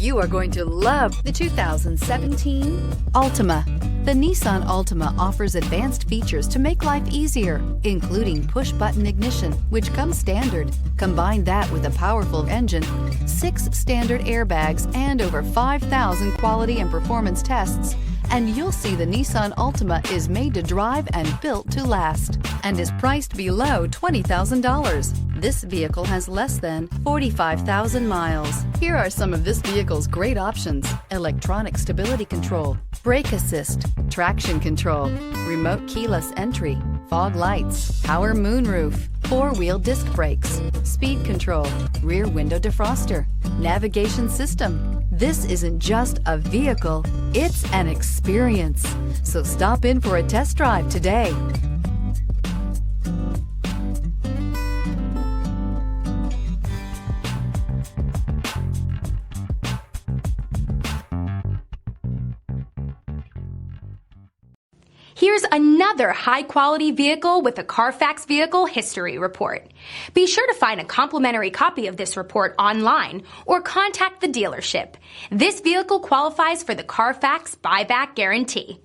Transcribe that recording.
You are going to love the 2017 Altima. The Nissan Altima offers advanced features to make life easier, including push-button ignition, which comes standard. Combine that with a powerful engine, 6 standard airbags, and over 5,000 quality and performance tests, and you'll see the Nissan Altima is made to drive and built to last, and is priced below $20,000. This vehicle has less than 45,000 miles. Here are some of this vehicle's great options: electronic stability control, brake assist, traction control, remote keyless entry, fog lights, power moonroof, 4-wheel disc brakes, speed control, rear window defroster, navigation system. This isn't just a vehicle, it's an experience. So stop in for a test drive today. Here's another high-quality vehicle with a Carfax Vehicle History Report. Be sure to find a complimentary copy of this report online or contact the dealership. This vehicle qualifies for the Carfax Buyback Guarantee.